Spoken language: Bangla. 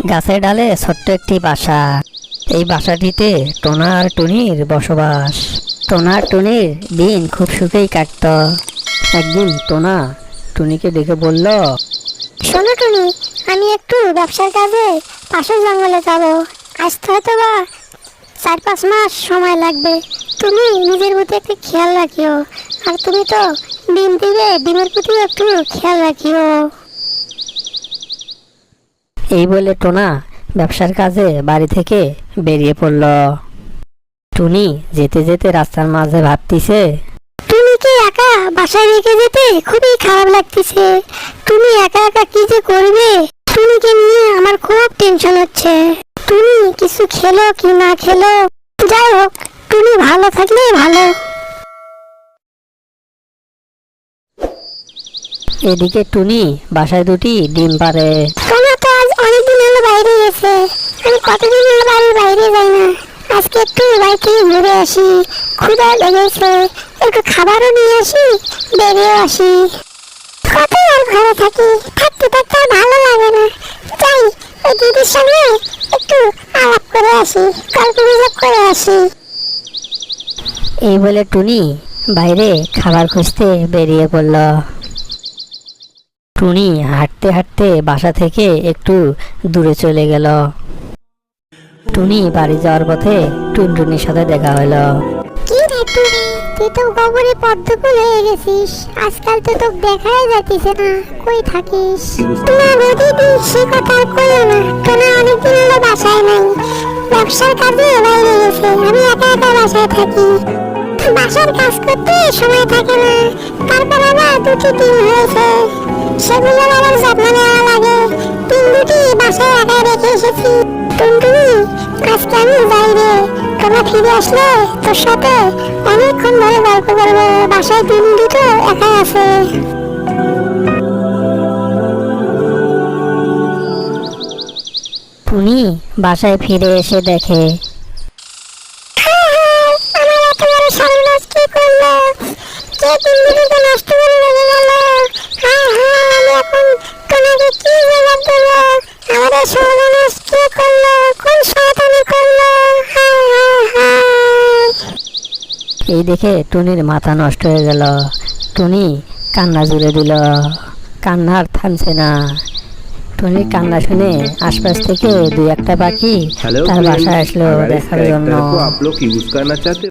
গাছের ডালে ছোট্ট একটি বাসা। এই বাসাটিতে টোনা আর টুনির বসবাস। টোনা আর টুনির দিন খুব সুখেই কাটত। একদিন টোনা টুনিকে ডেকে বলল, শোনো টুনি, আমি একটু ব্যবসার কাজে পাশের জঙ্গলে যাব। আসতে হয়তো বা 4-5 মাস সময় লাগবে। তুমি নিজের প্রতি একটু খেয়াল রাখিও, আর তুমি তো ডিম দিবে, ডিমের প্রতি একটু খেয়াল রাখিও। এই বলে টোনা ব্যবসার কাজে বাড়ি থেকে বেরিয়ে পড়ল। টুনি যেতে যেতে রাস্তার মাঝে ভাবতিছে, তুমি কি একা বাসায় রেখে যেতে খুবই খারাপ লাগতেছে। তুমি একা একা কি যে করবে, টুনিকে নিয়ে আমার খুব টেনশন হচ্ছে। টুনি কিছু খেলো কি না খেলো, যাই হোক টুনি ভালো থাকলে ভালো। এদিকে টুনি বাসায় দুটি ডিম পাড়ে। টোনা তো আজ অনেকদিন হলো বাইরে গেছে, আমি কতদিন হলো বাড়ির বাইরে যাই না। আজকে একটু বাড়ি থেকে ঘুরে আসি, ক্ষুধা লেগেছে, একটু খাবারও নিয়ে আসি, বেরিয়ে আসি। কত আর ঘরে থাকি, থাকতে থাকতে আর ভালো লাগে না। যাই ওই দিদির সঙ্গে একটু আলাপ করে আসি, গল্প গুজব করে আসি। এই বলে টুনি বাইরে খাবার খুঁজতে বেরিয়ে পড়ল। টুনি হাঁটতে হাঁটতে বাসা থেকে একটু দূরে চলে গেল। টুনি বাড়ি যাওয়ার পথে টুনটুনির সাথে দেখা হলো। কি রে টুনি, তুই তো গোবরে পদ্মফুল হয়ে গেছিস। আজকাল তো তোকে দেখাই যাচ্ছে না, কই থাকিস? না গো দিদি, সে কথা আর কইও না। টোনা অনেকদিন হলো বাসায় নাই, ব্যবসার কাজে বাইরে গেছে। আমি একা একা বাসায় থাকি, বাসার কাজ করতে সময় থাকে না। তারপর আবার দুটি ডিম হয়েছে, সেগুলো আবার যত্ন নেওয়া লাগে। ডিম দুটি বাসায় একা রেখে এসেছি। টুনটুনি, আজকে আমি যাই রে। তোমরা ফিরে আসলে তোর সাথে অনেকক্ষণ ধরে গল্প করবো। বাসায় ডিম দুটো একাই আছে। টুনি বাসায় ফিরে এসে দেখে, আমার এত বড় সর্বনাশ কে করলো? কে ডিম দুটো নষ্ট করে রেখে গেল? আমি এখন তোমাকে কি জবাব দেবো? আমাদের সর্বনাশ কে করলো? কোন শয়তানি করলো? এই দেখে টুনির মাথা নষ্ট হয়ে গেল। টুনি কান্না জুড়ে দিল, কান্নার থামছে না। টুনির কান্না শুনে আশপাশ থেকে 2-1টা পাখি हेलो তার বাসায় আসলো अगर इस দেখার कैरेक्टर জন্য। को आप लोग यूज करना चाहते